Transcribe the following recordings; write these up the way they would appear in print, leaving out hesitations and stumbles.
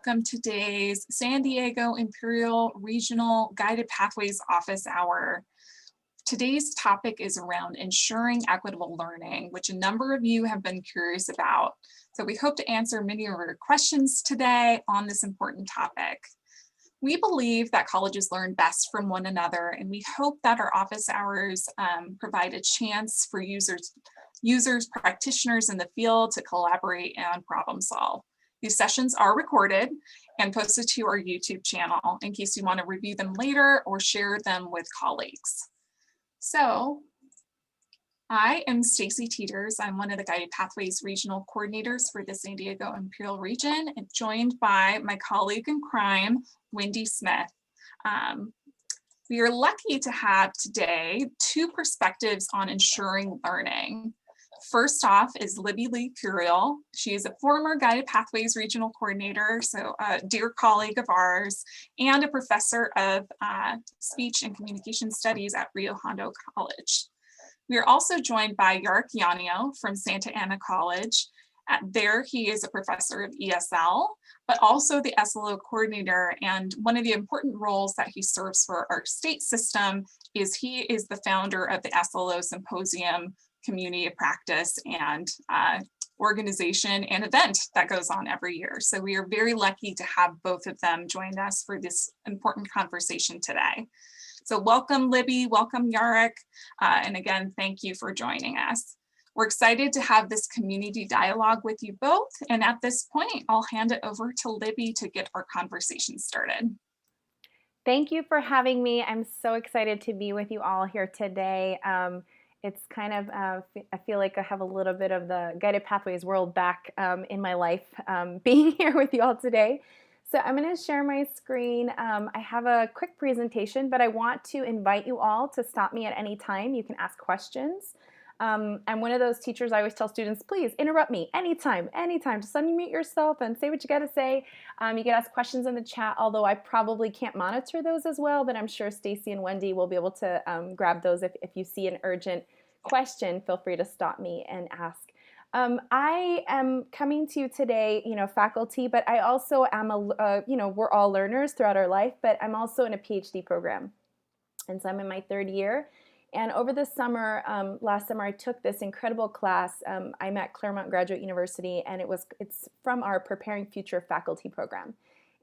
Welcome to today's San Diego Imperial Regional Guided Pathways Office Hour. Today's topic is around ensuring equitable learning, which a number of you have been curious about. So we hope to answer many of your questions today on this important topic. We believe that colleges learn best from one another, and we hope that our office hours provide a chance for users, practitioners in the field to collaborate and problem solve. These sessions are recorded and posted to our YouTube channel in case you want to review them later or share them with colleagues. So I am Stacy Teeters. I'm one of the Guided Pathways Regional Coordinators for the San Diego Imperial region, and joined by my colleague in crime, Wendy Smith. We are lucky to have today two perspectives on ensuring learning. First off is Libby Curiel. She is a former Guided Pathways Regional Coordinator, so a dear colleague of ours, and a professor of speech and communication studies at Hondo College. We are also joined by Yarek Yanio from Santa Ana College. There he is a professor of ESL, but also the SLO coordinator, and one of the important roles that he serves for our state system is he is the founder of the SLO Symposium community of practice and organization and event that goes on every year. So we are very lucky to have both of them join us for this important conversation today. So welcome Libby, welcome Yarek, and again, thank you for joining us. We're excited to have this community dialogue with you both, and at this point, I'll hand it over to Libby to get our conversation started. Thank you for having me. I'm so excited to be with you all here today. It's kind of, I feel like I have a little bit of the Guided Pathways world back in my life being here with you all today. So I'm going to share my screen. I have a quick presentation, but I want to invite you all to stop me at any time. You can ask questions. I'm one of those teachers, I always tell students, please interrupt me anytime, just unmute yourself and say what you got to say. You can ask questions in the chat, although I probably can't monitor those as well, but I'm sure Stacy and Wendy will be able to grab those. If you see an urgent question, feel free to stop me and ask. I am coming to you today, faculty, but I also am we're all learners throughout our life, but I'm also in a PhD program. And so I'm in my third year. And over the summer, last summer, I took this incredible class. I'm at Claremont Graduate University, and it's from our Preparing Future faculty program.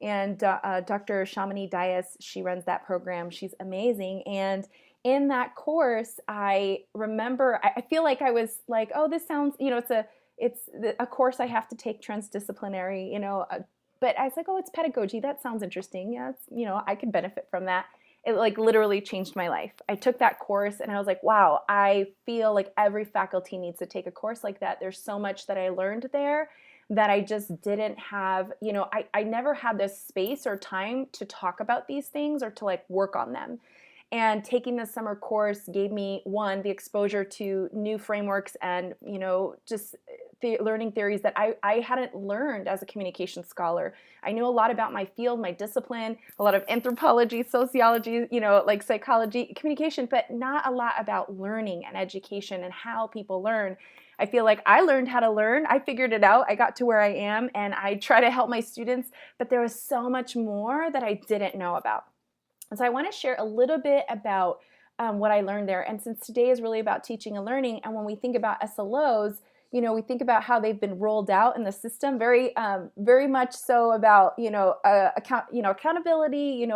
And Dr. Shamini Dias, she runs that program. She's amazing. And in that course, I remember, I feel like I was like, oh, this sounds, it's a course I have to take transdisciplinary, but I was like, oh, it's pedagogy. That sounds interesting. Yeah, I could benefit from that. It like literally changed my life. I took that course and I was like, wow, I feel like every faculty needs to take a course like that. There's so much that I learned there that I just didn't have, I never had this space or time to talk about these things or to like work on them. And taking the summer course gave me, one, the exposure to new frameworks and, just learning theories that I hadn't learned as a communication scholar. I knew a lot about my field, my discipline, a lot of anthropology, sociology, like psychology, communication, but not a lot about learning and education and how people learn. I feel like I learned how to learn. I figured it out. I got to where I am and I try to help my students, but there was so much more that I didn't know about. And so I want to share a little bit about what I learned there. And since today is really about teaching and learning, and when we think about SLOs, we think about how they've been rolled out in the system, very much so about accountability,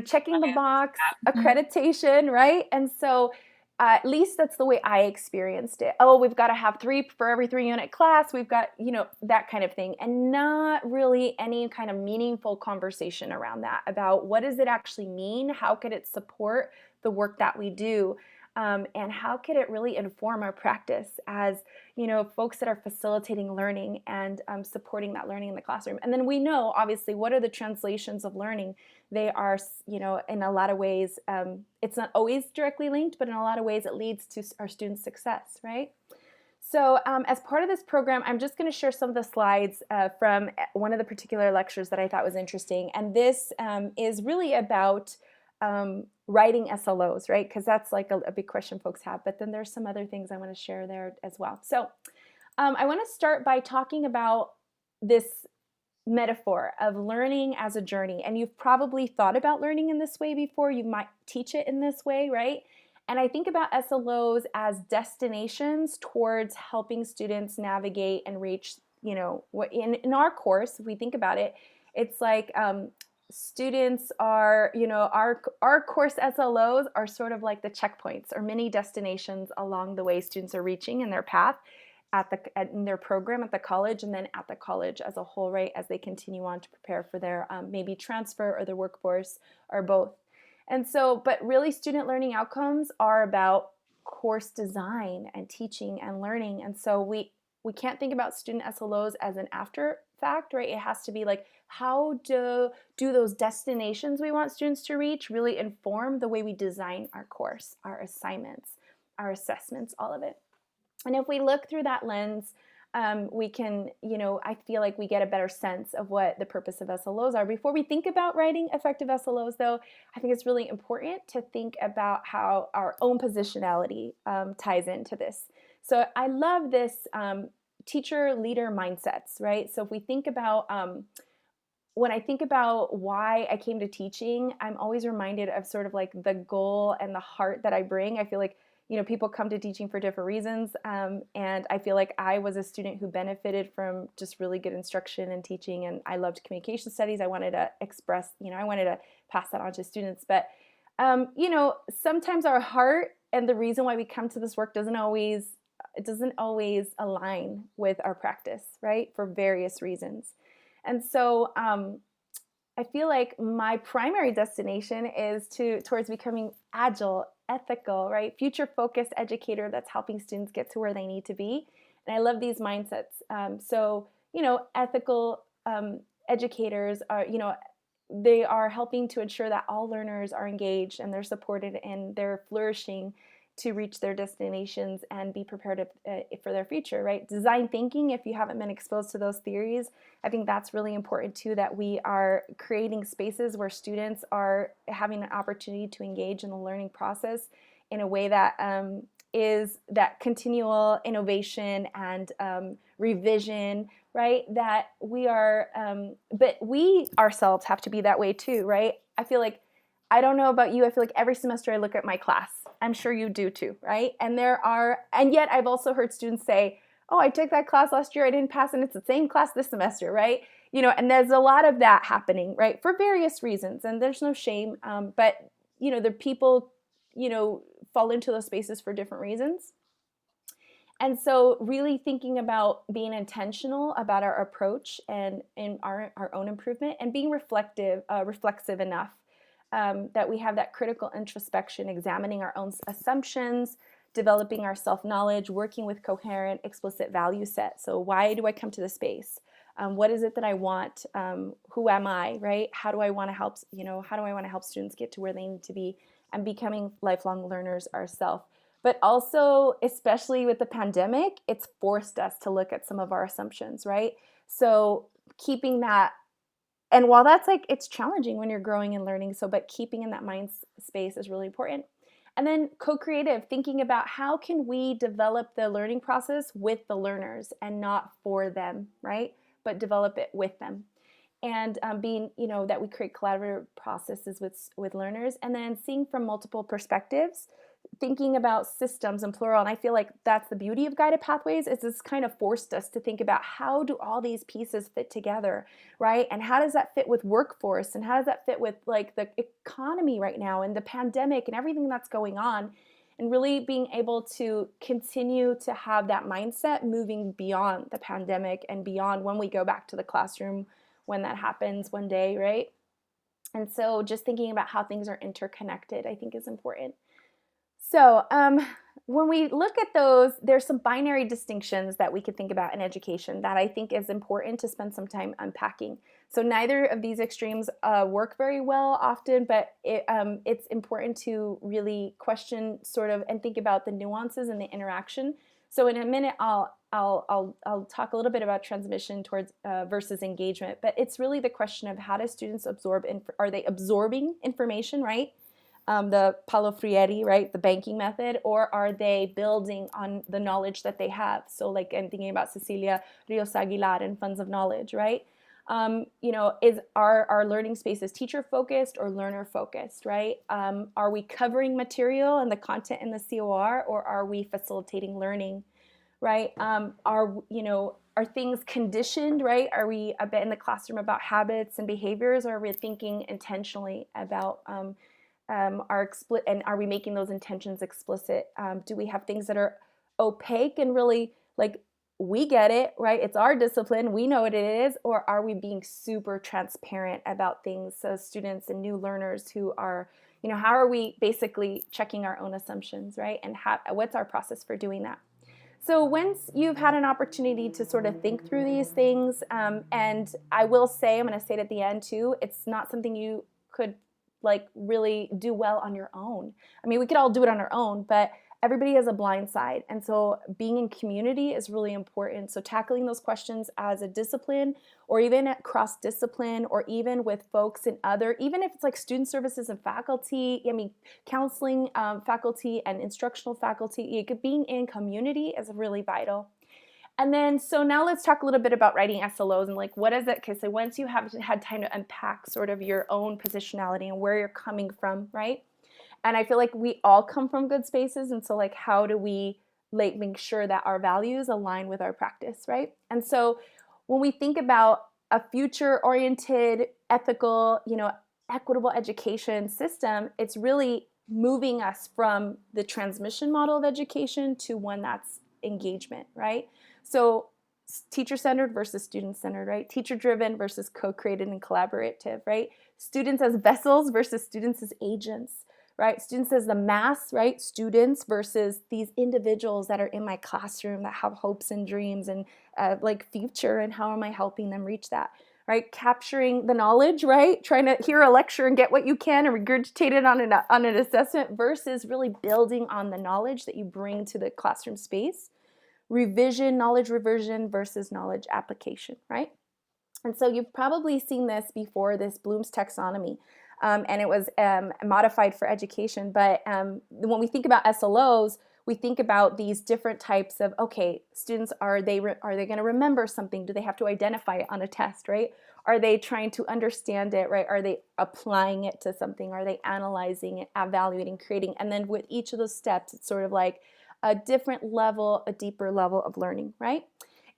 checking the box, accreditation, right? And so at least that's the way I experienced it. Oh, we've got to have 3 for every 3-unit class. We've got, that kind of thing. And not really any kind of meaningful conversation around that, about what does it actually mean? How could it support the work that we do? And how could it really inform our practice as, folks that are facilitating learning and supporting that learning in the classroom? And then we know, obviously, what are the translations of learning? They are, in a lot of ways, it's not always directly linked, but in a lot of ways it leads to our students' success, right? So as part of this program, I'm just going to share some of the slides from one of the particular lectures that I thought was interesting. And this is really about writing SLOs, right? Because that's like a big question folks have. But then there's some other things I want to share there as well. So I want to start by talking about this metaphor of learning as a journey. And you've probably thought about learning in this way before. You might teach it in this way, right? And I think about SLOs as destinations towards helping students navigate and reach, what in our course, if we think about it, it's like students are, our course SLOs are sort of like the checkpoints or mini destinations along the way students are reaching in their path in their program at the college, and then at the college as a whole, right, as they continue on to prepare for their maybe transfer or their workforce or both. And so, but really student learning outcomes are about course design and teaching and learning. And so we can't think about student SLOs as an after fact, right? It has to be like, how do those destinations we want students to reach really inform the way we design our course, our assignments, our assessments, all of it. And if we look through that lens, we can, I feel like we get a better sense of what the purpose of SLOs are. Before we think about writing effective SLOs, though, I think it's really important to think about how our own positionality ties into this. So I love this teacher-leader mindsets, right? So if we think about, when I think about why I came to teaching, I'm always reminded of sort of like the goal and the heart that I bring. I feel like people come to teaching for different reasons. And I feel like I was a student who benefited from just really good instruction and teaching. And I loved communication studies. I wanted to express, I wanted to pass that on to students. But, sometimes our heart and the reason why we come to this work doesn't always align with our practice, right? For various reasons. And so, I feel like my primary destination is towards becoming agile, ethical, right? Future-focused educator that's helping students get to where they need to be. And I love these mindsets. Ethical educators are, they are helping to ensure that all learners are engaged and they're supported and they're flourishing to reach their destinations and be prepared for their future, right? Design thinking, if you haven't been exposed to those theories, I think that's really important too, that we are creating spaces where students are having an opportunity to engage in the learning process in a way that is that continual innovation and revision, right? That we are, but we ourselves have to be that way too, right? I feel like, I don't know about you, I feel like every semester I look at my class. I'm sure you do too, right? And yet I've also heard students say, oh, I took that class last year, I didn't pass, and it's the same class this semester, right? And there's a lot of that happening, right? For various reasons, and there's no shame, but, the people, fall into those spaces for different reasons. And so really thinking about being intentional about our approach and in our own improvement and being reflexive enough that we have that critical introspection, examining our own assumptions, developing our self-knowledge, working with coherent, explicit value set. So why do I come to the space? What is it that I want? Who am I, right? How do I want to help, how do I want to help students get to where they need to be and becoming lifelong learners ourselves? But also, especially with the pandemic, it's forced us to look at some of our assumptions, right? So keeping that, and while that's like, it's challenging when you're growing and learning, but keeping in that mind space is really important. And then co-creative, thinking about how can we develop the learning process with the learners and not for them, right? But develop it with them. And being, that we create collaborative processes with learners, and then seeing from multiple perspectives, thinking about systems in plural. And I feel like that's the beauty of guided pathways, is this kind of forced us to think about how do all these pieces fit together, right? And how does that fit with workforce? And how does that fit with like the economy right now and the pandemic and everything that's going on? And really being able to continue to have that mindset moving beyond the pandemic and beyond when we go back to the classroom, when that happens one day, right? And so just thinking about how things are interconnected, I think is important. So when we look at those, there's some binary distinctions that we could think about in education that I think is important to spend some time unpacking. So neither of these extremes work very well often, but it's important to really question sort of and think about the nuances and the interaction. So in a minute, I'll talk a little bit about transmission towards versus engagement, but it's really the question of how do students absorb, are they absorbing information, right? The Paulo Freire, right, the banking method, or are they building on the knowledge that they have? So like I'm thinking about Cecilia Rios Aguilar and Funds of Knowledge, right? Is our learning spaces teacher focused or learner focused, right? Are we covering material and the content in the COR, or are we facilitating learning, right? Are things conditioned, right? Are we a bit in the classroom about habits and behaviors, or are we thinking intentionally about and are we making those intentions explicit? Do we have things that are opaque and really like, we get it, right? It's our discipline, we know what it is, or are we being super transparent about things so students and new learners who are, how are we basically checking our own assumptions, right? And what's our process for doing that? So once you've had an opportunity to sort of think through these things, and I will say, I'm going to say it at the end too, it's not something you could like really do well on your own. I mean, we could all do it on our own, but everybody has a blind side. And so being in community is really important. So tackling those questions as a discipline, or even at cross discipline, or even with folks in even if it's like student services and faculty, counseling faculty and instructional faculty, being in community is really vital. And then, so now let's talk a little bit about writing SLOs and like, what is it? Okay, so once you have had time to unpack sort of your own positionality and where you're coming from, right? And I feel like we all come from good spaces. And so like, how do we like make sure that our values align with our practice, right? And so when we think about a future-oriented, ethical, equitable education system, it's really moving us from the transmission model of education to one that's engagement, right? So teacher-centered versus student-centered, right? Teacher-driven versus co-created and collaborative, right? Students as vessels versus students as agents, right? Students as the mass, right? Students versus these individuals that are in my classroom that have hopes and dreams and like future, and how am I helping them reach that, right? Capturing the knowledge, right? Trying to hear a lecture and get what you can and regurgitate it on an assessment versus really building on the knowledge that you bring to the classroom space. Revision, knowledge reversion versus knowledge application, right? And so you've probably seen this before, this Bloom's taxonomy, and it was modified for education. But when we think about SLOs, we think about these different types of, okay, students, are they going to remember something? Do they have to identify it on a test, right? Are they trying to understand it, right? Are they applying it to something? Are they analyzing it, evaluating, creating? And then with each of those steps, it's sort of like a different level, a deeper level of learning, right?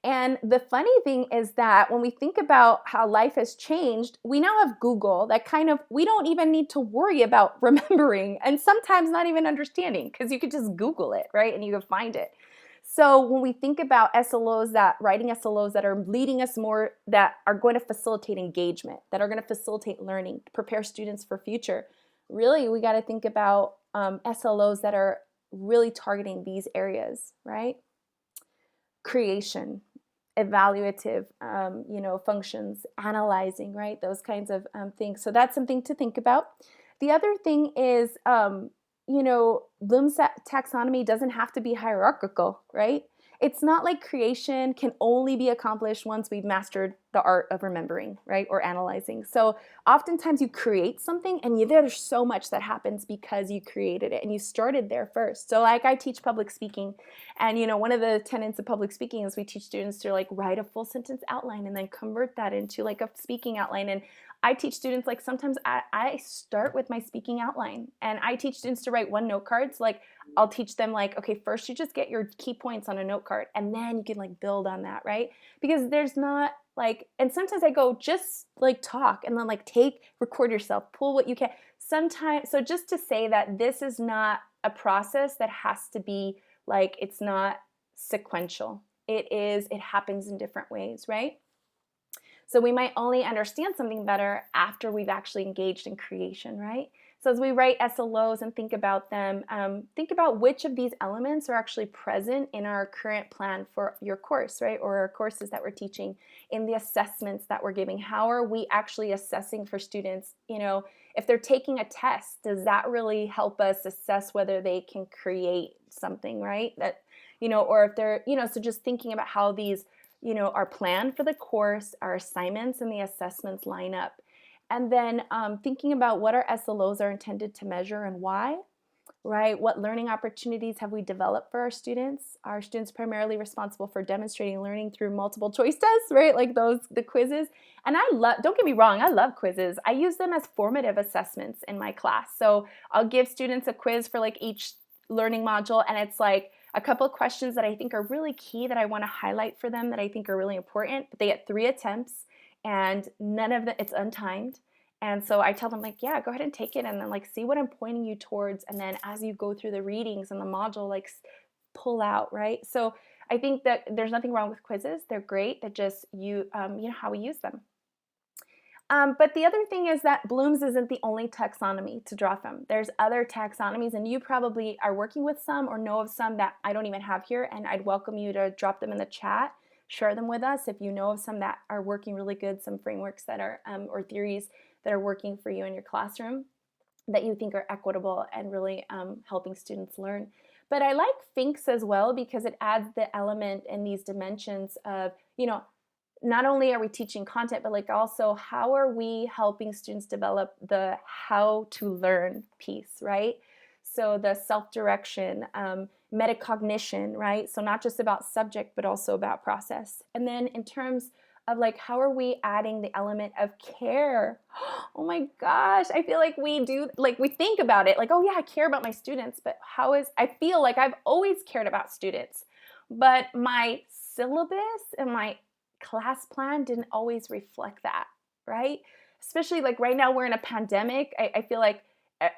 And the funny thing is that when we think about how life has changed, we now have Google that we don't even need to worry about remembering and sometimes not even understanding, because you could just Google it, right? And you can find it. So when we think about writing SLOs that are leading us more, that are going to facilitate engagement, that are going to facilitate learning, prepare students for future, really we got to think about SLOs that are really targeting these areas, right? Creation, evaluative, functions, analyzing, right? Those kinds of things. So that's something to think about. The other thing is, Bloom's taxonomy doesn't have to be hierarchical, right? It's not like creation can only be accomplished once we've mastered the art of remembering, right? Or analyzing. So oftentimes you create something and there's so much that happens because you created it and you started there first. So like I teach public speaking, and one of the tenets of public speaking is we teach students to like write a full sentence outline and then convert that into like a speaking outline. And I teach students, like sometimes I start with my speaking outline, and I teach students to write one note card. So like I'll teach them like, okay, first you just get your key points on a note card, and then you can like build on that, right? Because there's not like, and sometimes I go, just like talk and then like record yourself, pull what you can. Sometimes, so just to say that this is not a process that has to be like, it's not sequential. It happens in different ways, right? So we might only understand something better after we've actually engaged in creation, right? So as we write SLOs and think about them, think about which of these elements are actually present in our current plan for your course, right? Or our courses that we're teaching, in the assessments that we're giving. How are we actually assessing for students? If they're taking a test, does that really help us assess whether they can create something, right? Or if they're, so just thinking about how these our plan for the course, our assignments, and the assessments line up. And then thinking about what our SLOs are intended to measure and why. right? What learning opportunities have we developed for our students? Are students primarily responsible for demonstrating learning through multiple choice tests, right? Like the quizzes. And I love, don't get me wrong, I love quizzes. I use them as formative assessments in my class. So I'll give students a quiz for like each learning module, and it's like a couple of questions that I think are really key that I want to highlight for them that I think are really important. But they get 3 attempts, and none of them, it's untimed. And so I tell them like, yeah, go ahead and take it, and then like see what I'm pointing you towards, and then as you go through the readings and the module, like pull out, right? So I think that there's nothing wrong with quizzes. They're great. That just you know how we use them. But the other thing is that Bloom's isn't the only taxonomy to draw from. There's other taxonomies, and you probably are working with some or know of some that I don't even have here, and I'd welcome you to drop them in the chat, share them with us if you know of some that are working really good, some frameworks that are, or theories that are working for you in your classroom that you think are equitable and really helping students learn. But I like Finks as well because it adds the element in these dimensions of, you know, not only are we teaching content, but like also how are we helping students develop the how to learn piece, right? So the self-direction, metacognition, right? So not just about subject, but also about process. And then in terms of like, how are we adding the element of care? Oh my gosh, I feel like we do, like we think about it like, oh yeah, I care about my students, but I feel like I've always cared about students, but my syllabus and my class plan didn't always reflect that, right? Especially like right now we're in a pandemic. I feel like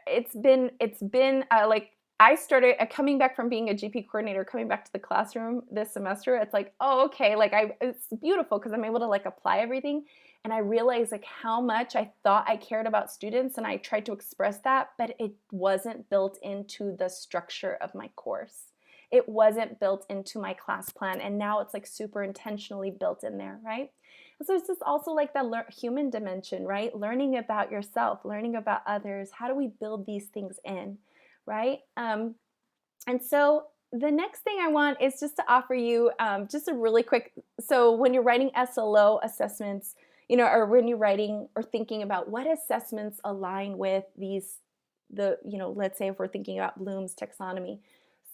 it's been like I started coming back from being a GP coordinator, coming back to the classroom this semester. It's like, oh, okay, like it's beautiful because I'm able to like apply everything. And I realized like how much I thought I cared about students, and I tried to express that, but it wasn't built into the structure of my course. It wasn't built into my class plan, and now it's like super intentionally built in there, right? And so it's just also like the human dimension, right? Learning about yourself, learning about others. How do we build these things in, right? And so the next thing I want is just to offer you just a really quick, so when you're writing SLO assessments, you know, or when you're writing or thinking about what assessments align with these, you know, let's say if we're thinking about Bloom's taxonomy.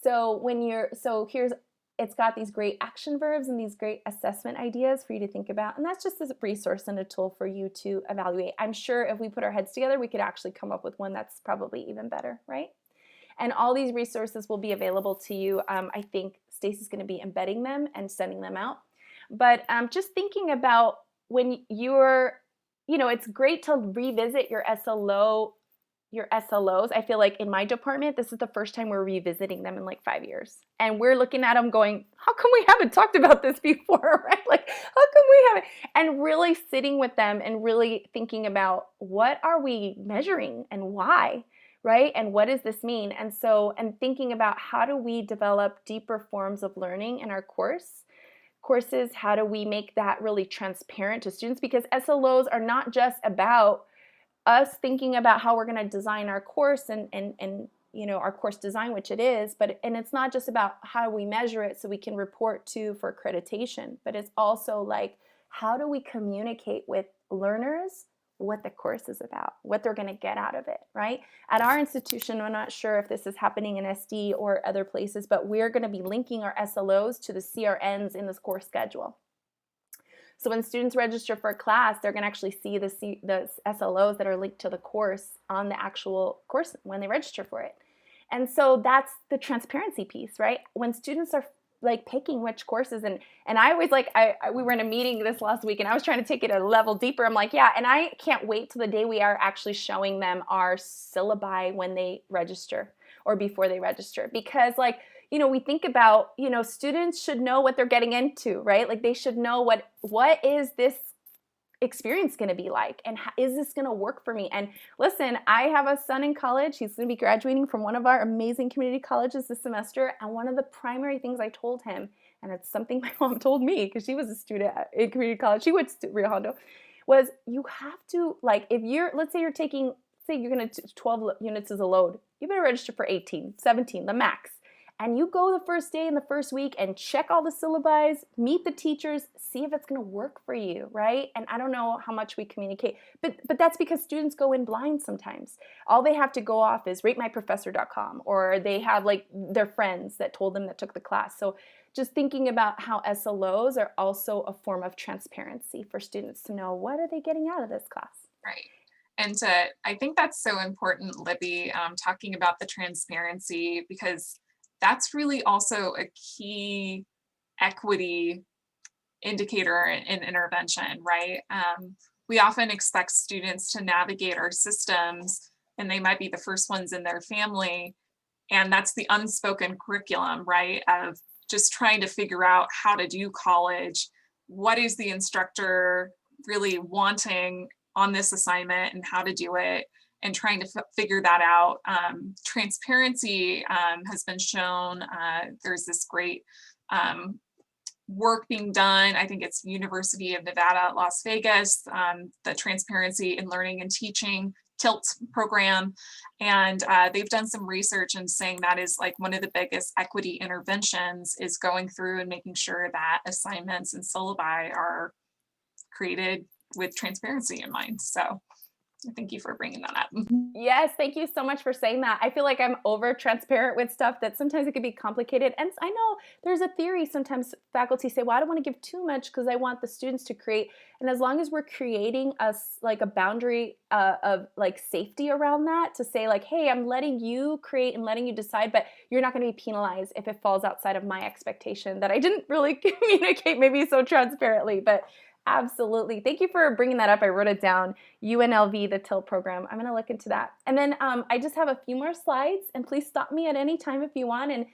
So it's got these great action verbs and these great assessment ideas for you to think about. And that's just a resource and a tool for you to evaluate. I'm sure if we put our heads together, we could actually come up with one that's probably even better, right? And all these resources will be available to you. I think Stacey's going to be embedding them and sending them out. But just thinking about when you're, you know, it's great to revisit your SLOs. I feel like in my department, this is the first time we're revisiting them in like 5 years. And we're looking at them going, how come we haven't talked about this before, right? Like, how come we haven't? And really sitting with them and really thinking about what are we measuring and why, right? And what does this mean? And so, and thinking about how do we develop deeper forms of learning in our courses? How do we make that really transparent to students? Because SLOs are not just about us thinking about how we're going to design our course and you know, our course design, which it is, and it's not just about how we measure it so we can report to for accreditation, but it's also like, how do we communicate with learners what the course is about, what they're going to get out of it, right? At our institution, I'm not sure if this is happening in SD or other places, but we're going to be linking our SLOs to the CRNs in this course schedule. So when students register for a class, they're going to actually see the SLOs that are linked to the course on the actual course when they register for it. And so that's the transparency piece, right? When students are like picking which courses, and I always like, we were in a meeting this last week and I was trying to take it a level deeper. I'm like, yeah, and I can't wait till the day we are actually showing them our syllabi when they register or before they register, because like, you know, we think about, you know, students should know what they're getting into, right? Like they should know what is this experience going to be like, and how, is this going to work for me? And listen, I have a son in college. He's going to be graduating from one of our amazing community colleges this semester, and one of the primary things I told him, and it's something my mom told me because she was a student in community college, she went to Hondo, was you have to, like, if you're, let's say you're taking, say you're going to 12 units as a load, you better register for 18, 17, the max. and you go the first day in the first week and check all the syllabi, meet the teachers, see if it's going to work for you, right? And I don't know how much we communicate, but that's because students go in blind sometimes. All they have to go off is ratemyprofessor.com, or they have like their friends that told them that took the class. So just thinking about how SLOs are also a form of transparency for students to know, what are they getting out of this class? Right. And I think that's so important, Libby, talking about the transparency, because that's really also a key equity indicator in intervention, right? We often expect students to navigate our systems, and they might be the first ones in their family. And that's the unspoken curriculum, right? Of just trying to figure out how to do college. What is the instructor really wanting on this assignment and how to do it, and trying to figure that out. Transparency has been shown. There's this great work being done. I think it's University of Nevada, Las Vegas, the Transparency in Learning and Teaching TILT program. And they've done some research and saying that is like one of the biggest equity interventions, is going through and making sure that assignments and syllabi are created with transparency in mind. So thank you for bringing that up. Yes, thank you so much for saying that. I feel like I'm over transparent with stuff that sometimes it can be complicated. And I know there's a theory, sometimes faculty say, well, I don't want to give too much because I want the students to create. And as long as we're creating like a boundary of like safety around that, to say like, hey, I'm letting you create and letting you decide, but you're not going to be penalized if it falls outside of my expectation that I didn't really communicate maybe so transparently. But absolutely. Thank you for bringing that up. I wrote it down. UNLV, the TILT program. I'm going to look into that. And then I just have a few more slides, and please stop me at any time if you want. And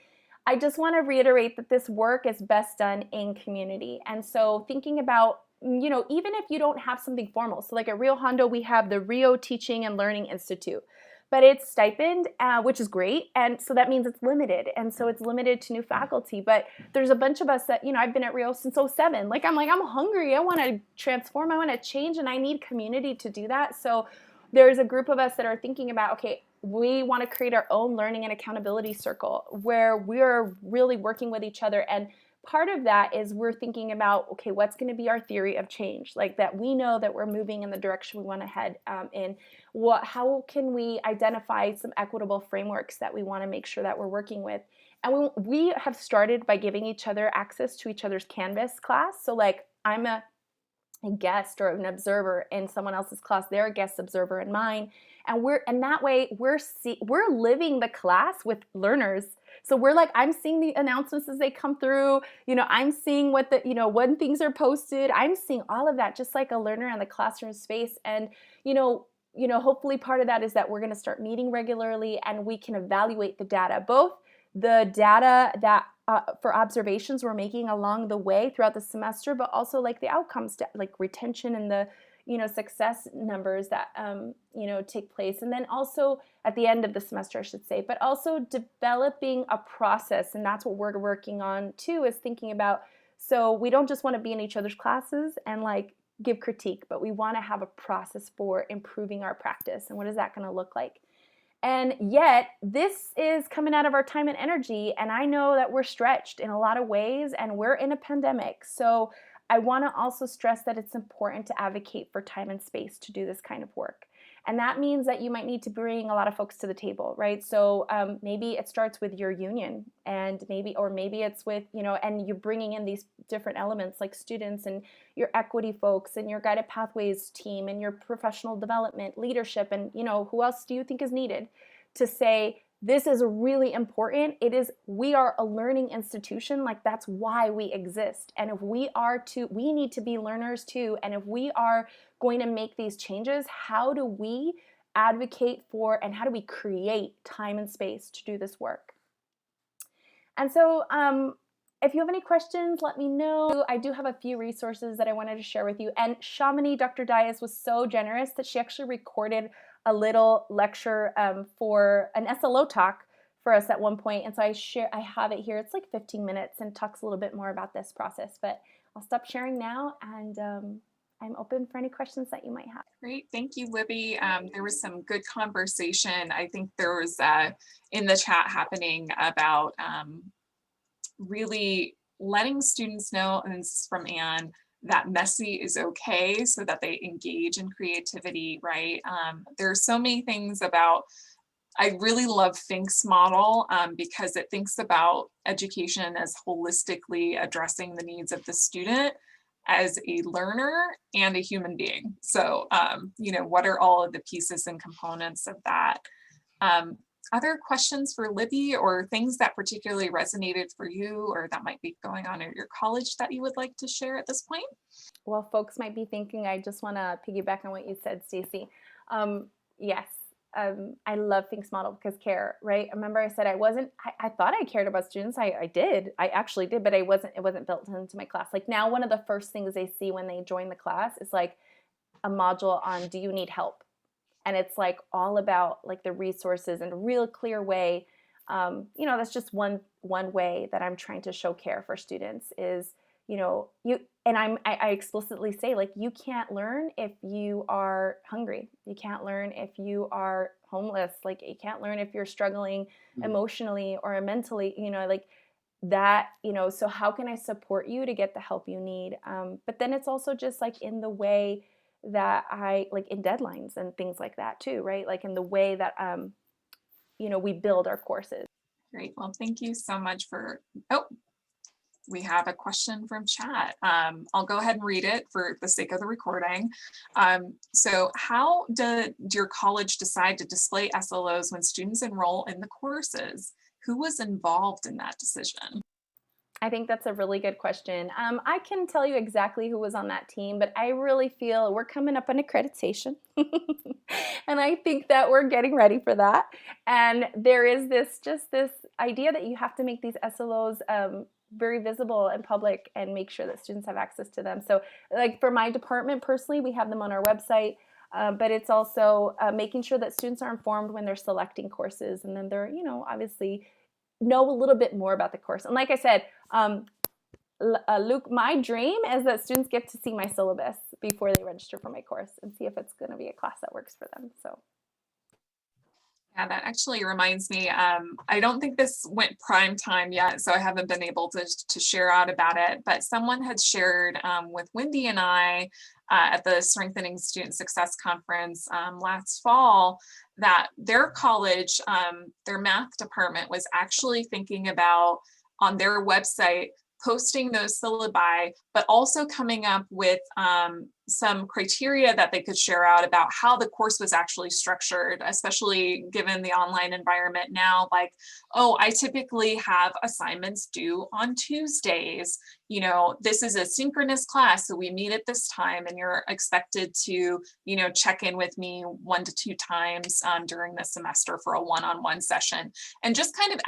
I just want to reiterate that this work is best done in community. And so thinking about, even if you don't have something formal. So like at Rio Hondo, we have the Rio Teaching and Learning Institute. But it's stipend, which is great. And so that means it's limited. And so it's limited to new faculty. But there's a bunch of us that, I've been at Rio since '07. I'm hungry. I want to transform. I want to change. And I need community to do that. So there's a group of us that are thinking about, okay, we want to create our own learning and accountability circle where we're really working with each other. And part of that is we're thinking about, okay, what's going to be our theory of change? Like that we know that we're moving in the direction we want to head in. How can we identify some equitable frameworks that we want to make sure that we're working with? And we have started by giving each other access to each other's Canvas class. So like I'm a guest or an observer in someone else's class, they're a guest observer in mine. And that way we're living the class with learners. So we're like, I'm seeing the announcements as they come through, I'm seeing what when things are posted, I'm seeing all of that just like a learner in the classroom space. And, hopefully part of that is that we're going to start meeting regularly and we can evaluate the data, both the data that for observations we're making along the way throughout the semester, but also like the outcomes, like retention and the success numbers that take place. And then also at the end of the semester, I should say, but also developing a process. And that's what we're working on too, is thinking about, so we don't just want to be in each other's classes and like give critique, but we want to have a process for improving our practice. And what is that going to look like? And yet this is coming out of our time and energy. And I know that we're stretched in a lot of ways and we're in a pandemic. So I want to also stress that it's important to advocate for time and space to do this kind of work. And that means that you might need to bring a lot of folks to the table, right? So maybe it starts with your union, and maybe it's with, and you're bringing in these different elements like students and your equity folks and your guided pathways team and your professional development leadership. And, who else do you think is needed to say, this is really important. We are a learning institution. Like that's why we exist. And if we need to be learners too. And if we are going to make these changes, how do we advocate for and how do we create time and space to do this work? And so if you have any questions, let me know. I do have a few resources that I wanted to share with you. And Shamini, Dr. Dias, was so generous that she actually recorded a little lecture for an SLO talk for us at one point. And so I have it here. It's like 15 minutes and talks a little bit more about this process, but I'll stop sharing now. And I'm open for any questions that you might have. Great, thank you, Libby. There was some good conversation. I think there was in the chat happening about really letting students know, and this is from Anne, that messy is okay so that they engage in creativity, right? There are so many things about, I really love Fink's model because it thinks about education as holistically addressing the needs of the student as a learner and a human being. So, you know, what are all of the pieces and components of that? Other questions for Libby, or things that particularly resonated for you or that might be going on at your college that you would like to share at this point? Well, folks might be thinking, I just want to piggyback on what you said, Stacey. Yes, I love Fink's model because care, right? Remember I said I thought I cared about students. I did, I actually did, but it wasn't built into my class. Like now, one of the first things they see when they join the class is like a module on, do you need help? And it's like all about like the resources in a real clear way. You know, that's just one way that I'm trying to show care for students is, you know, I explicitly say, like, you can't learn if you are hungry. You can't learn if you are homeless. Like, you can't learn if you're struggling emotionally or mentally, you know, like that, you know, so how can I support you to get the help you need? But then it's also just like in the way that I like in deadlines and things like that too, right? Like in the way that, you know, we build our courses. Great, well, thank you so much for, oh, we have a question from chat. I'll go ahead and read it for the sake of the recording. So how did your college decide to display SLOs when students enroll in the courses? Who was involved in that decision? I think that's a really good question. I can tell you exactly who was on that team, but I really feel we're coming up on accreditation. And I think that we're getting ready for that. And there is this idea that you have to make these SLOs very visible and public and make sure that students have access to them. So like for my department personally, we have them on our website. But it's also making sure that students are informed when they're selecting courses, and then they're, you know, obviously know a little bit more about the course. And like I said, Luke, my dream is that students get to see my syllabus before they register for my course and see if it's going to be a class that works for them. So. Yeah, that actually reminds me, I don't think this went prime time yet, so I haven't been able to share out about it, but someone had shared with Wendy and I at the Strengthening Student Success Conference last fall that their college, their math department was actually thinking about on their website posting those syllabi, but also coming up with some criteria that they could share out about how the course was actually structured, especially given the online environment now. Like, oh, I typically have assignments due on Tuesdays. You know, this is a synchronous class, so we meet at this time, and you're expected to, you know, check in with me 1 to 2 times during the semester for a one-on-one session, and just kind of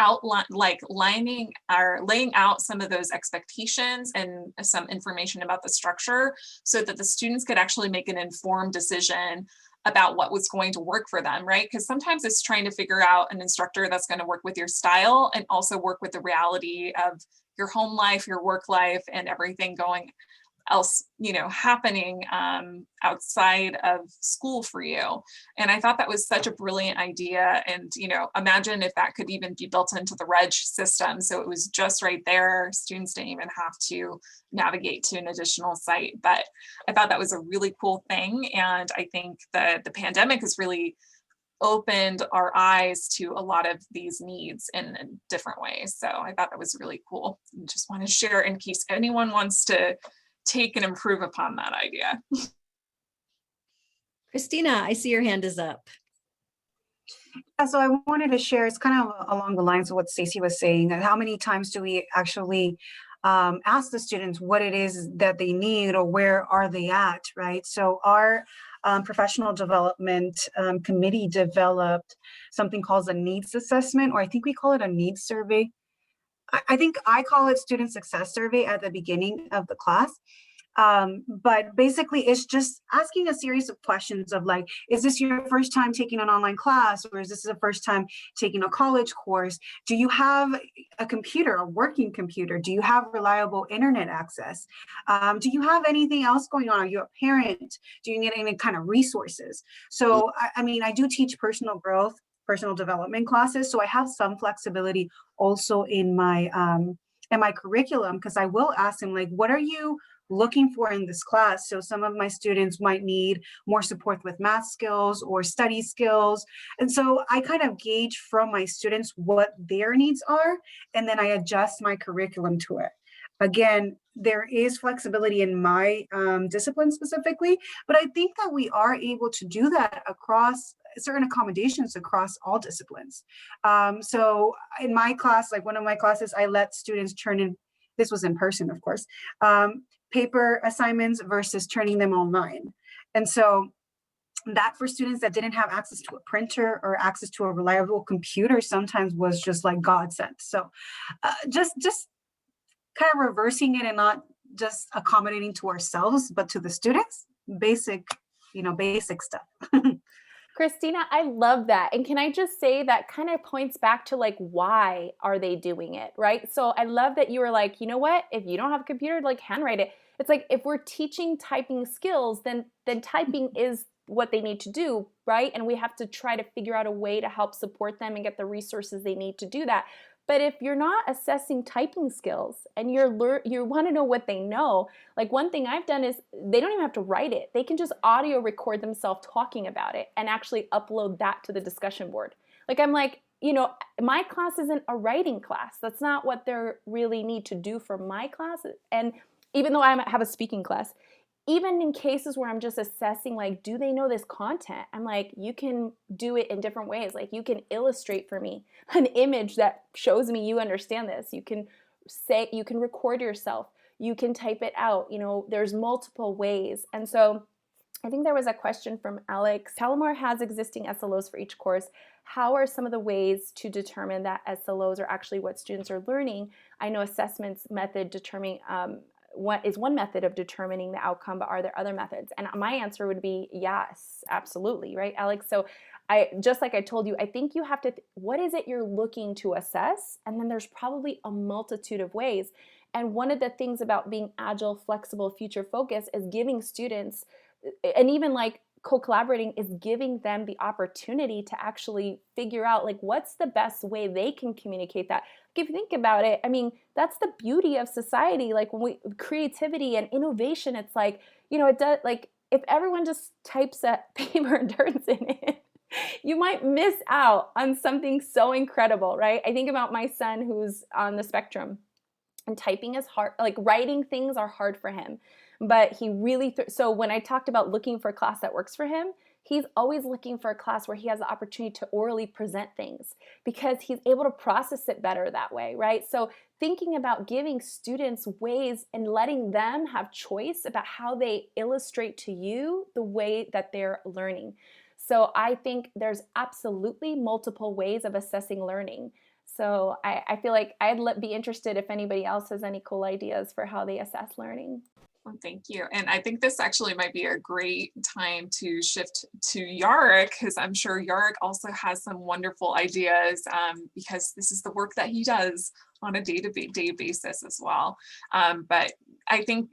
laying out some of those expectations and some information about the structure so that the students could actually make an informed decision about what was going to work for them, right? Because sometimes it's trying to figure out an instructor that's going to work with your style and also work with the reality of your home life, your work life, and everything going else, you know, happening outside of school for you. And I thought that was such a brilliant idea. And, you know, imagine if that could even be built into the reg system. So it was just right there. Students didn't even have to navigate to an additional site. But I thought that was a really cool thing. And I think that the pandemic has really opened our eyes to a lot of these needs in different ways. So I thought that was really cool. I just want to share in case anyone wants to take and improve upon that idea. Christina, I see your hand is up. Yeah, so I wanted to share, it's kind of along the lines of what Stacey was saying, and how many times do we actually ask the students what it is that they need or where are they at, right? So our professional development committee developed something called a needs assessment, or I think we call it a needs survey. I think I call it student success survey at the beginning of the class. But basically, it's just asking a series of questions of like, is this your first time taking an online class, or is this the first time taking a college course? Do you have a computer, a working computer? Do you have reliable internet access? Do you have anything else going on? Are you a parent? Do you need any kind of resources? So, I mean, I do teach personal growth, personal development classes, so I have some flexibility also in my curriculum, because I will ask them, like, what are you looking for in this class? So some of my students might need more support with math skills or study skills. And so I kind of gauge from my students what their needs are, and then I adjust my curriculum to it. Again, there is flexibility in my discipline specifically, but I think that we are able to do that across certain accommodations across all disciplines. So in my class, like one of my classes, I let students turn in, this was in person, of course, paper assignments versus turning them online. And so that for students that didn't have access to a printer or access to a reliable computer sometimes was just like godsend. So just kind of reversing it and not just accommodating to ourselves, but to the students, basic stuff. Christina, I love that. And can I just say that kind of points back to like, why are they doing it, right? So I love that you were like, you know what, if you don't have a computer, like handwrite it. It's like, if we're teaching typing skills, then typing is what they need to do, right? And we have to try to figure out a way to help support them and get the resources they need to do that. But if you're not assessing typing skills and you want to know what they know, like one thing I've done is they don't even have to write it. They can just audio record themselves talking about it and actually upload that to the discussion board. Like I'm like, my class isn't a writing class. That's not what they really need to do for my class. And even though I have a speaking class, even in cases where I'm just assessing, like, do they know this content? I'm like, you can do it in different ways. Like, you can illustrate for me an image that shows me you understand this. You can record yourself. You can type it out. There's multiple ways. And so I think there was a question from Alex. Palomar has existing SLOs for each course. How are some of the ways to determine that SLOs are actually what students are learning? I know assessments method determining what is one method of determining the outcome, but are there other methods? And my answer would be yes, absolutely, right, Alex? So just like I told you, I think you have to, what is it you're looking to assess? And then there's probably a multitude of ways. And one of the things about being agile, flexible, future focused is giving students, and even like co-collaborating, is giving them the opportunity to actually figure out like what's the best way they can communicate that. If you think about it, I mean, that's the beauty of society. Like when creativity and innovation, it's like, it does, like if everyone just types a paper and turns in it, you might miss out on something so incredible, right? I think about my son who's on the spectrum, and typing is hard, like writing things are hard for him. But he really, so when I talked about looking for a class that works for him, he's always looking for a class where he has the opportunity to orally present things because he's able to process it better that way, right? So thinking about giving students ways and letting them have choice about how they illustrate to you the way that they're learning. So I think there's absolutely multiple ways of assessing learning. So I feel like I'd be interested if anybody else has any cool ideas for how they assess learning. Well, thank you. And I think this actually might be a great time to shift to Yarrick, because I'm sure Yarrick also has some wonderful ideas because this is the work that he does on a day-to-day basis as well. But I think,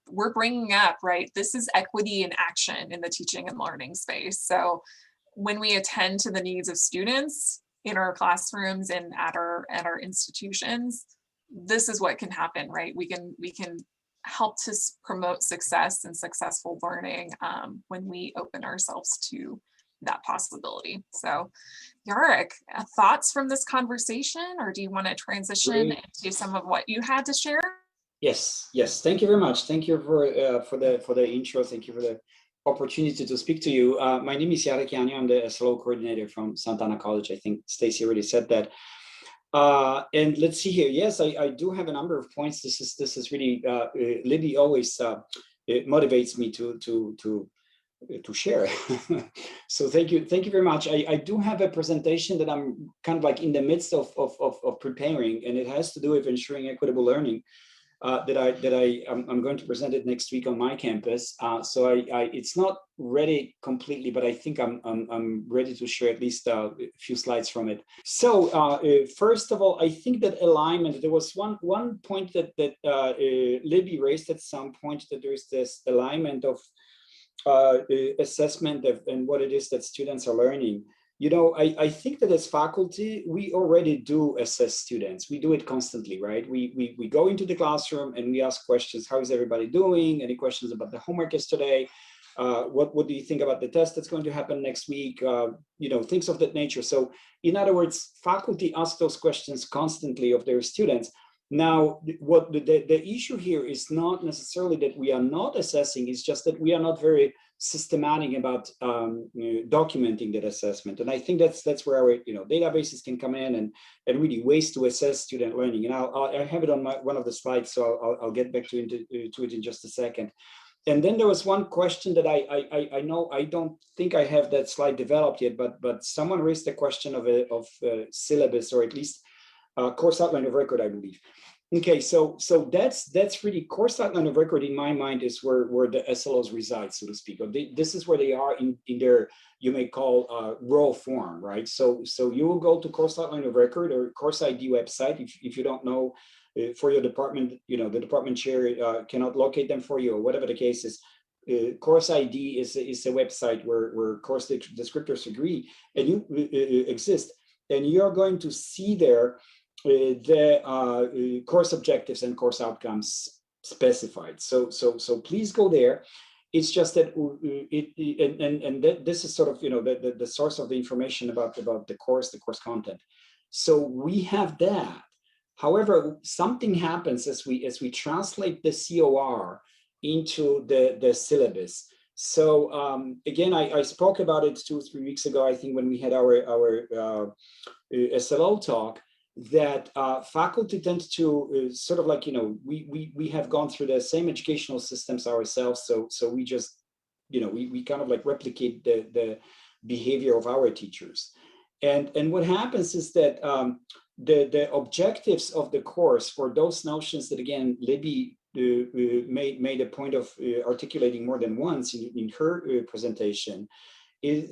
we're bringing up, right, this is equity in action in the teaching and learning space. So when we attend to the needs of students in our classrooms and at our institutions, this is what can happen, right? We can help to promote success and successful learning when we open ourselves to that possibility. So Yarrick, thoughts from this conversation, or do you want to transition into some of what you had to share? Yes. Thank you very much. Thank you for the intro. Thank you for the opportunity to speak to you. My name is Yarrick Yanyo. I'm the SLO coordinator from Santa Ana College. I think Stacy already said that. And let's see here. Yes, I do have a number of points. This is really Libby always it motivates me to share. So thank you very much. I do have a presentation that I'm kind of like in the midst of preparing, and it has to do with ensuring equitable learning. I'm going to present it next week on my campus. So it's not ready completely, but I think I'm ready to share at least a few slides from it. So first of all, I think that alignment. There was one point that Libby raised at some point, that there is this alignment of assessment and what it is that students are learning. You know, I think that as faculty, we already do assess students. We do it constantly, right? We go into the classroom and we ask questions. How is everybody doing? Any questions about the homework yesterday? What do you think about the test that's going to happen next week? You know, things of that nature. So in other words, faculty ask those questions constantly of their students. Now, what the issue here is not necessarily that we are not assessing, it's just that we are not very systematic about documenting that assessment. And I think that's where our databases can come in and really ways to assess student learning. And I have it on one of the slides, so I'll get back to it in just a second. And then there was one question that I know I don't think I have that slide developed yet, but someone raised the question of syllabus, or at least course outline of record, I believe. Okay, so that's really course outline of record in my mind is where the SLOs reside, so to speak. This is where they are in their, you may call raw form, right? So you will go to course outline of record or course ID website if you don't know for your department, the department chair cannot locate them for you or whatever the case is. Course ID is a website where course descriptors agree and you exist, and you're going to see there the course objectives and course outcomes specified. So please go there. It's just that this is sort of the source of the information about the course content. So we have that. However, something happens as we translate the COR into the syllabus. So again, I spoke about it 2 or 3 weeks ago, I think, when we had our SLO talk, that faculty tend to sort of like, we have gone through the same educational systems ourselves. So we just, we kind of like replicate the behavior of our teachers. And what happens is that the objectives of the course for those notions that, again, Libby made a point of articulating more than once in her presentation, is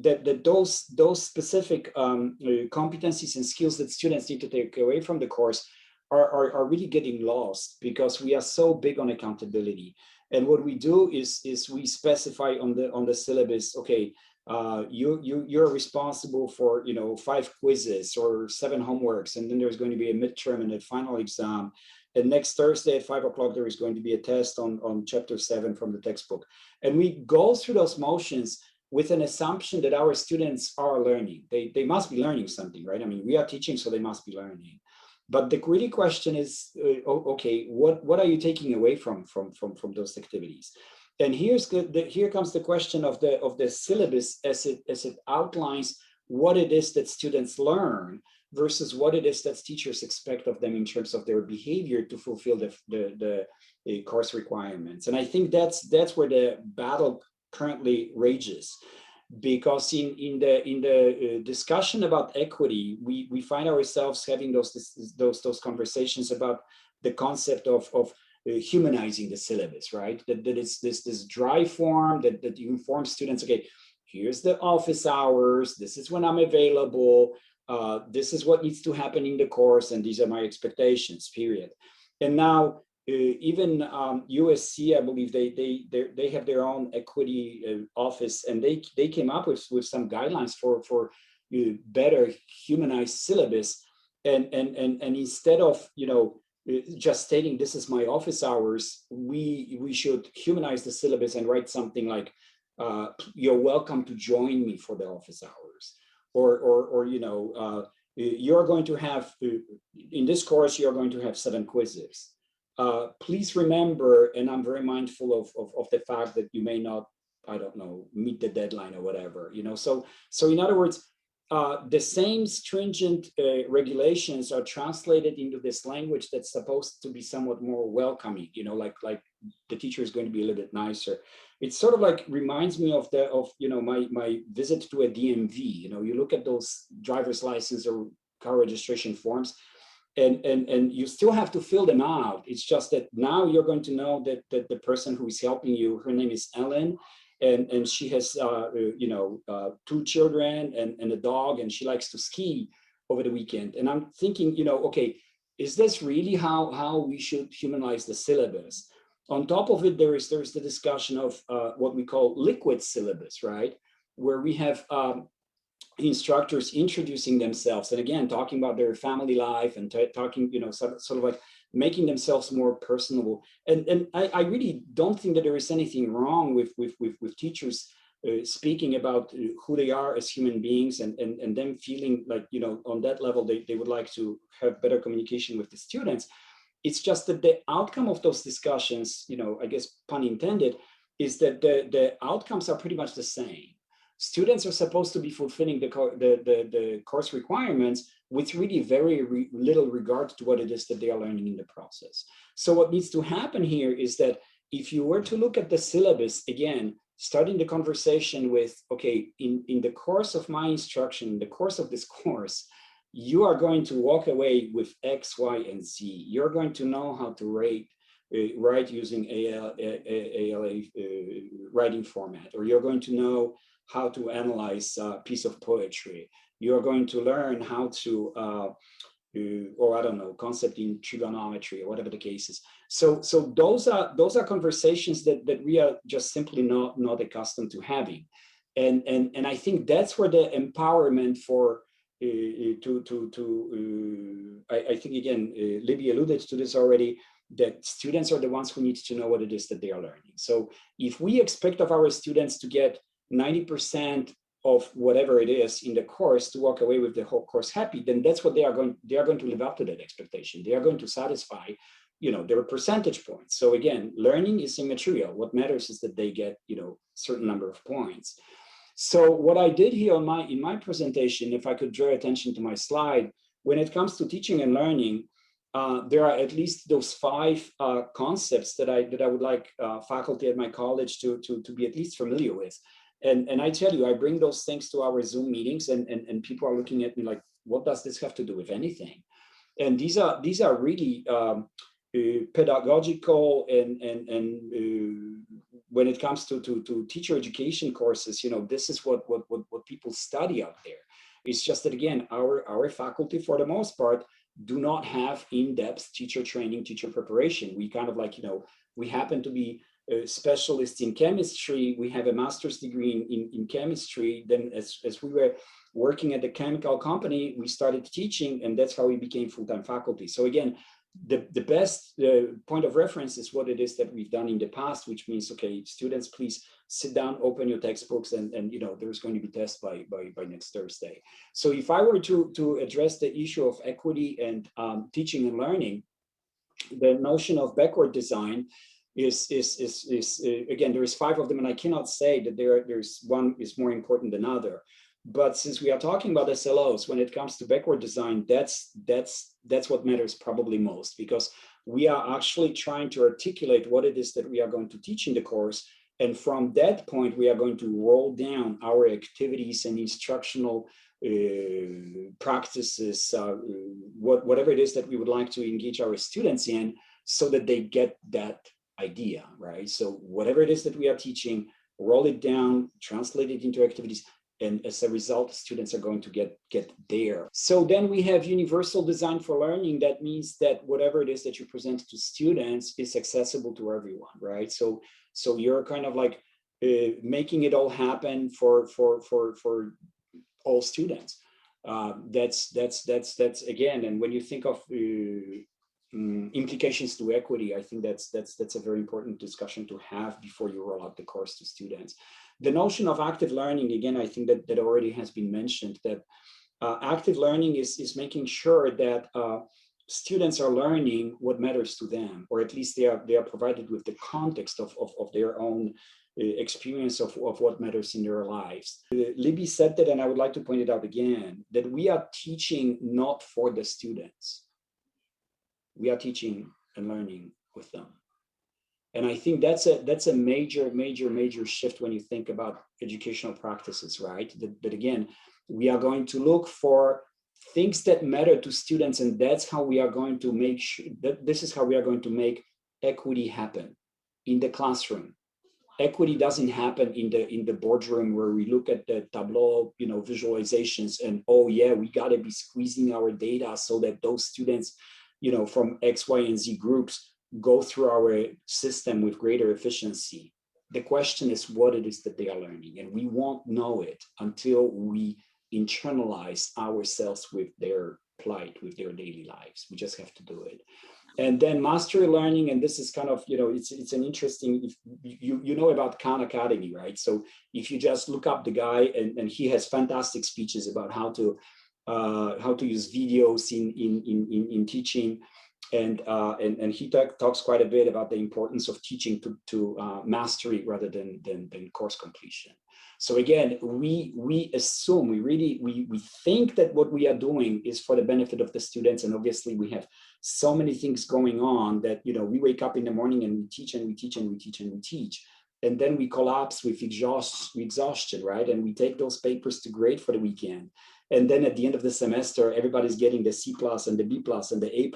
that those specific competencies and skills that students need to take away from the course are really getting lost because we are so big on accountability. And what we do is we specify on the syllabus, okay, you're responsible for 5 quizzes or 7 homeworks, and then there's going to be a midterm and a final exam. And next Thursday at 5 o'clock, there is going to be a test on chapter 7 from the textbook. And we go through those motions with an assumption that our students are learning. They must be learning something, right? I mean, we are teaching, so they must be learning. But the really question is, okay, what are you taking away from those activities? And here comes the question of the syllabus as it outlines what it is that students learn versus what it is that teachers expect of them in terms of their behavior to fulfill the course requirements. And I think that's where the battle currently rages, because in the discussion about equity, we find ourselves having those conversations about the concept of humanizing the syllabus, right? That it's this dry form that you inform students, okay, here's the office hours, this is when I'm available, this is what needs to happen in the course, and these are my expectations, period. And now even USC, I believe they have their own equity office, and they came up with some guidelines for better humanized syllabus, and instead of just stating this is my office hours, we should humanize the syllabus and write something like you're welcome to join me for the office hours, or you're going to have in this course you're going to have 7 quizzes. Please remember, and I'm very mindful of the fact that you may not, I don't know, meet the deadline or whatever, So in other words, the same stringent regulations are translated into this language that's supposed to be somewhat more welcoming, like the teacher is going to be a little bit nicer. It sort of like reminds me of my visit to a DMV. You look at those driver's license or car registration forms. and you still have to fill them out. It's just that now you're going to know that the person who is helping you, her name is Ellen, and she has 2 children and a dog, and she likes to ski over the weekend. And I'm thinking, okay, is this really how we should humanize the syllabus? On top of it, there's the discussion of what we call liquid syllabus, right? Where we have instructors introducing themselves and again talking about their family life and talking, sort of like making themselves more personable. And I really don't think that there is anything wrong with teachers speaking about who they are as human beings and them feeling like, on that level, they would like to have better communication with the students. It's just that the outcome of those discussions, I guess pun intended, is that the outcomes are pretty much the same. Students are supposed to be fulfilling the course requirements with really very little regard to what it is that they are learning in the process. So what needs to happen here is that if you were to look at the syllabus, again, starting the conversation with, okay, in the course of my instruction, in the course of this course, you are going to walk away with X, Y, and Z. You're going to know how to write using ALA writing format, or you're going to know how to analyze a piece of poetry. You're going to learn how to, or I don't know, concept in trigonometry or whatever the case is. So those are conversations that we are just simply not accustomed to having. And I think that's where the empowerment for I think again, Libby alluded to this already, that students are the ones who need to know what it is that they are learning. So if we expect of our students to get 90% of whatever it is in the course to walk away with the whole course happy, then that's what they are going to live up to that expectation. They are going to satisfy, their percentage points. So again, learning is immaterial. What matters is that they get, certain number of points. So what I did here in my presentation, if I could draw attention to my slide, when it comes to teaching and learning, there are at least those 5 concepts that I would like faculty at my college to be at least familiar with. And I tell you, I bring those things to our Zoom meetings, and people are looking at me like, what does this have to do with anything? And these are really pedagogical and when it comes to teacher education courses, this is what people study out there. It's just that again, our faculty for the most part do not have in-depth teacher training, teacher preparation. We kind of like, we happen to be specialists in chemistry. We have a master's degree in chemistry. Then as we were working at the chemical company, we started teaching, and that's how we became full-time faculty. So again, the best point of reference is what it is that we've done in the past, which means, okay, students, please sit down, open your textbooks, and there's going to be tests by next Thursday. So if I were to address the issue of equity and teaching and learning, the notion of backward design is again, there is 5 of them, and I cannot say that there's one is more important than other. But since we are talking about SLOs, when it comes to backward design, that's what matters probably most, because we are actually trying to articulate what it is that we are going to teach in the course. And from that point, we are going to roll down our activities and instructional practices, whatever it is that we would like to engage our students in, so that they get that idea, right? So whatever it is that we are teaching, roll it down, translate it into activities, and as a result, students are going to get there. So then we have universal design for learning. That means that whatever it is that you present to students is accessible to everyone, right? So you're kind of like making it all happen for all students. That's again, and when you think of implications to equity, I think that's a very important discussion to have before you roll out the course to students. The notion of active learning, again, I think that already has been mentioned, that active learning is making sure that students are learning what matters to them, or at least they are provided with the context of their own experience of what matters in their lives. Libby said that, and I would like to point it out again, that we are teaching not for the students. We are teaching and learning with them. And I think that's a major shift when you think about educational practices, right? That again, we are going to look for things that matter to students, and that's how we are going to make sure that this is how we are going to make equity happen in the classroom. Equity doesn't happen in the boardroom where we look at the Tableau, visualizations and, oh yeah, we got to be squeezing our data so that those students, from X, Y, and Z groups go through our system with greater efficiency. The question is what it is that they are learning, and we won't know it until we internalize ourselves with their plight, with their daily lives. We just have to do it. And then mastery learning, and this is kind of, it's an interesting, if you know about Khan Academy, right? So if you just look up the guy, and he has fantastic speeches about how to use videos in teaching, and he talks quite a bit about the importance of teaching to mastery rather than course completion. So again, we assume, we think that what we are doing is for the benefit of the students, and obviously we have so many things going on that we wake up in the morning and we teach and we teach and we teach and we teach, and then we collapse with exhaustion, right? And we take those papers to grade for the weekend, and then at the end of the semester, everybody's getting the C+ and the B+ and the A+,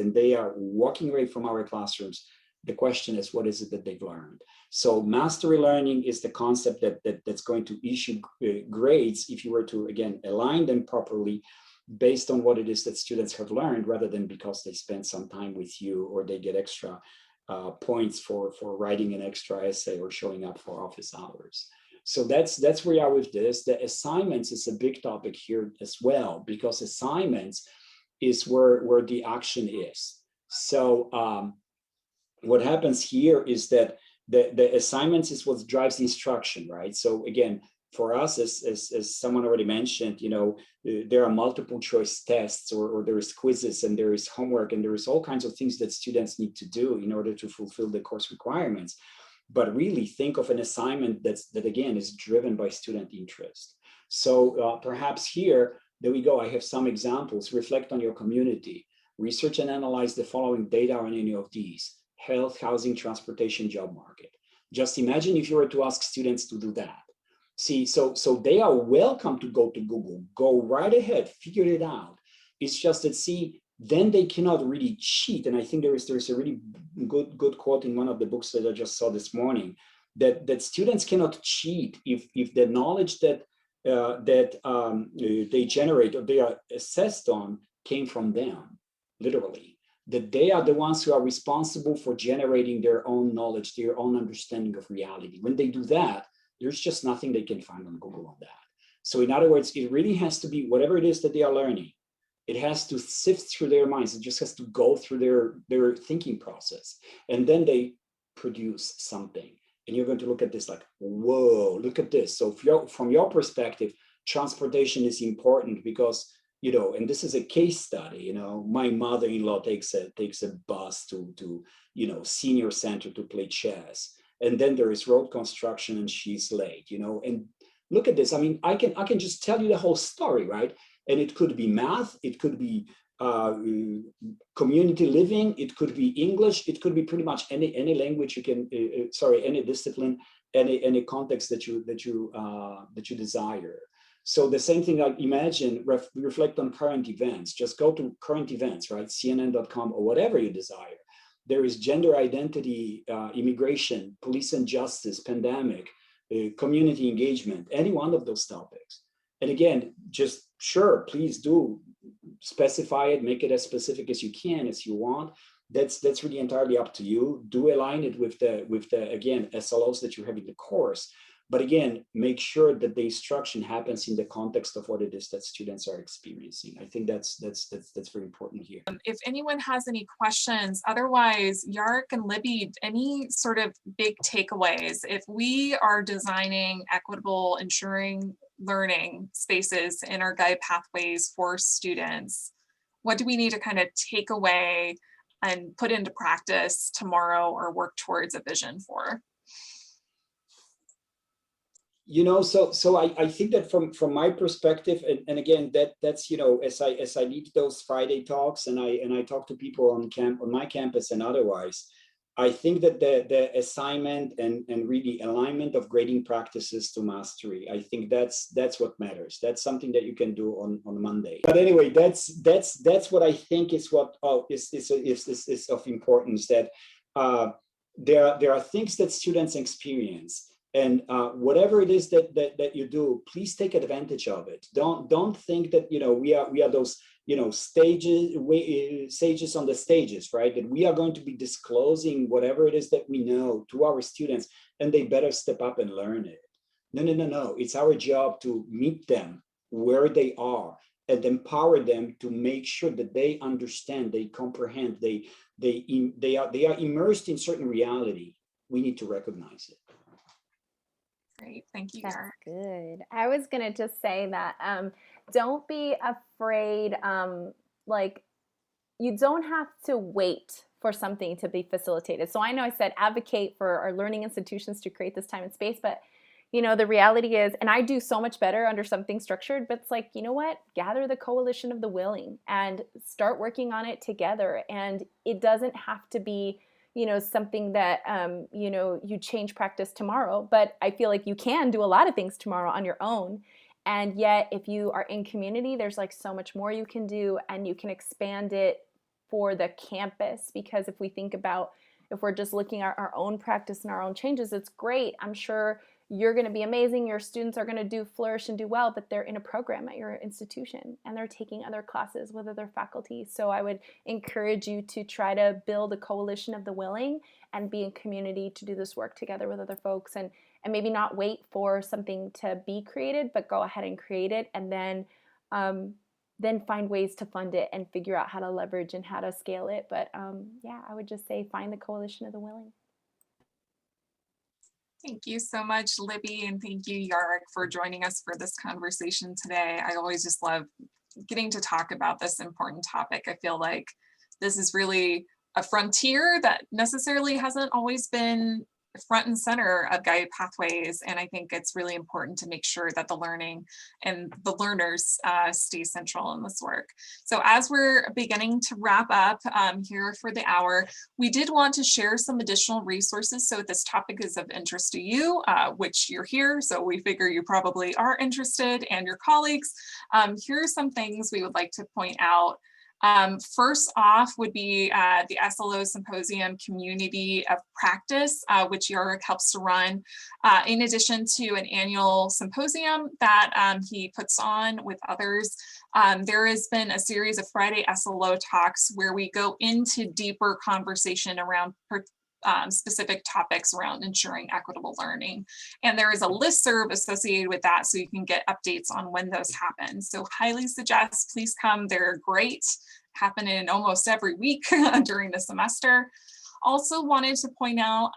and they are walking away from our classrooms. The question is, what is it that they've learned? So mastery learning is the concept that's going to issue grades if you were to, again, align them properly based on what it is that students have learned, rather than because they spend some time with you or they get extra points for writing an extra essay or showing up for office hours. So that's where we are with this. The assignments is a big topic here as well, because assignments is where the action is. So what happens here is that the assignments is what drives the instruction, right? So again, for us, as someone already mentioned, there are multiple choice tests, or there is quizzes, and there is homework, and there is all kinds of things that students need to do in order to fulfill the course requirements. But really think of an assignment that again is driven by student interest. So perhaps here, there we go. I have some examples. Reflect on your community. Research and analyze the following data on any of these: health, housing, transportation, job market. Just imagine if you were to ask students to do that. See, so they are welcome to go to Google, go right ahead, figure it out. It's just that, see, then they cannot really cheat. And I think there's a really good quote in one of the books that I just saw this morning, that students cannot cheat if the knowledge that they generate or they are assessed on came from them, literally. That they are the ones who are responsible for generating their own knowledge, their own understanding of reality. When they do that, there's just nothing they can find on Google on that. So in other words, it really has to be whatever it is that they are learning. It has to sift through their minds. It just has to go through their thinking process. And then they produce something. And you're going to look at this like, whoa, look at this. So from your perspective, transportation is important because, and this is a case study, my mother-in-law takes a bus to senior center to play chess. And then there is road construction and she's late, and look at this. I mean, I can just tell you the whole story, right? And it could be math, it could be community living, it could be English, it could be pretty much any language you can, any discipline, any context that you desire. So the same thing, like imagine, reflect on current events. Just go to current events, right? CNN.com or whatever you desire. There is gender identity, immigration, police and justice, pandemic, community engagement, any one of those topics. And again, just sure, please do specify it, make it as specific as you can, as you want. That's really entirely up to you. Do align it with the again, SLOs that you have in the course. But again, make sure that the instruction happens in the context of what it is that students are experiencing. I think that's very important here. If anyone has any questions, otherwise, Jarek and Libby, any sort of big takeaways? If we are designing equitable, ensuring learning spaces in our guide pathways for students, what do we need to kind of take away and put into practice tomorrow or work towards a vision for? So I think that from my perspective, and again, that's as I lead those Friday talks and I talk to people on my campus and otherwise, I think that the assignment and really alignment of grading practices to mastery, I think that's what matters. That's something that you can do on Monday. But anyway, that's what I think is what is of importance, that there are things that students experience. And whatever it is that you do, please take advantage of it. Don't think that we are those sages on the stages, right? That we are going to be disclosing whatever it is that we know to our students, and they better step up and learn it. No. It's our job to meet them where they are and empower them to make sure that they understand, they comprehend, they are immersed in certain reality. We need to recognize it. Great, thank you, That's Eric. good. I was gonna just say that don't be afraid. Like, you don't have to wait for something to be facilitated. So I know I said advocate for our learning institutions to create this time and space, but the reality is, and I do so much better under something structured, but it's like, you know what? Gather the coalition of the willing and start working on it together. And it doesn't have to be something that, you change practice tomorrow, but I feel like you can do a lot of things tomorrow on your own. And yet, if you are in community, there's like so much more you can do, and you can expand it for the campus. Because if we think about, if we're just looking at our own practice and our own changes, it's great. I'm sure you're going to be amazing. Your students are going to flourish and do well, but they're in a program at your institution and they're taking other classes with other faculty. So I would encourage you to try to build a coalition of the willing and be in community to do this work together with other folks, and maybe not wait for something to be created, but go ahead and create it, and then find ways to fund it and figure out how to leverage and how to scale it. But I would just say find the coalition of the willing. Thank you so much, Libby, and thank you, Yarek, for joining us for this conversation today. I always just love getting to talk about this important topic. I feel like this is really a frontier that necessarily hasn't always been front and center of guided pathways, and I think it's really important to make sure that the learning and the learners stay central in this work. So as we're beginning to wrap up here for the hour, we did want to share some additional resources. So if this topic is of interest to you, which you're here, so we figure you probably are interested, and your colleagues, here are some things we would like to point out. First off would be the SLO Symposium Community of Practice, which Yarek helps to run, in addition to an annual symposium that he puts on with others. There has been a series of Friday SLO talks where we go into deeper conversation around specific topics around ensuring equitable learning. And there is a listserv associated with that, so you can get updates on when those happen. So highly suggest, please come, they're great, happening almost every week during the semester. Also wanted to point out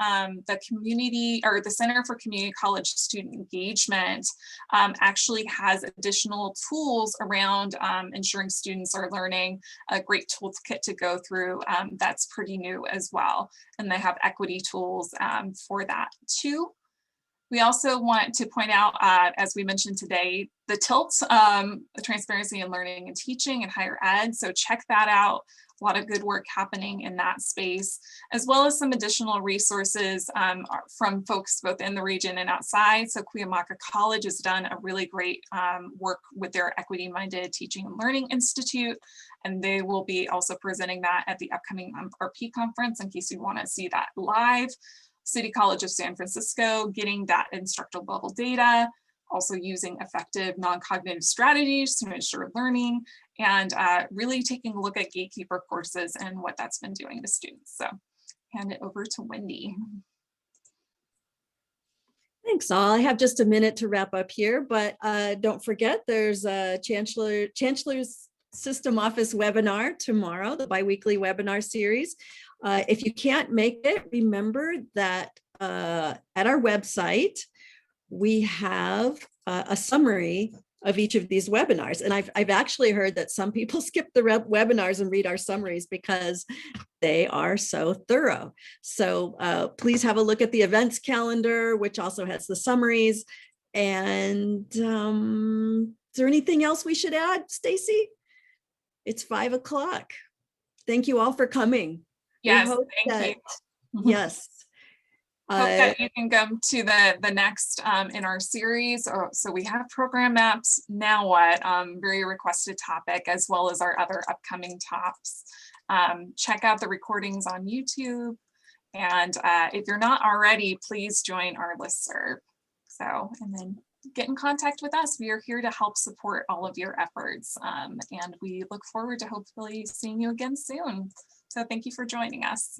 the community, or the Center for Community College Student Engagement actually has additional tools around ensuring students are learning, a great toolkit to go through that's pretty new as well. And they have equity tools for that too. We also want to point out, as we mentioned today, the TILT, the Transparency in Learning and Teaching in Higher Ed. So check that out. A lot of good work happening in that space, as well as some additional resources from folks both in the region and outside. So Cuyamaca College has done a really great work with their Equity Minded Teaching and Learning Institute, and they will be also presenting that at the upcoming RP conference in case you want to see that live. City College of San Francisco, getting that instructor level data, also using effective non-cognitive strategies to ensure learning, and really taking a look at gatekeeper courses and what that's been doing to students. So hand it over to Wendy. Thanks all. I have just a minute to wrap up here, but don't forget there's a Chancellor's System Office webinar tomorrow, the biweekly webinar series. If you can't make it, remember that at our website, we have a summary of each of these webinars. And I've actually heard that some people skip the webinars and read our summaries because they are so thorough. So please have a look at the events calendar, which also has the summaries. And is there anything else we should add, Stacy? It's 5 o'clock. Thank you all for coming. Yes, thank you. Yes. Hope that you can come to the next in our series. So we have program maps. Now what? Very requested topic, as well as our other upcoming tops. Check out the recordings on YouTube. And if you're not already, please join our listserv. So, and then get in contact with us. We are here to help support all of your efforts. And we look forward to hopefully seeing you again soon. So thank you for joining us.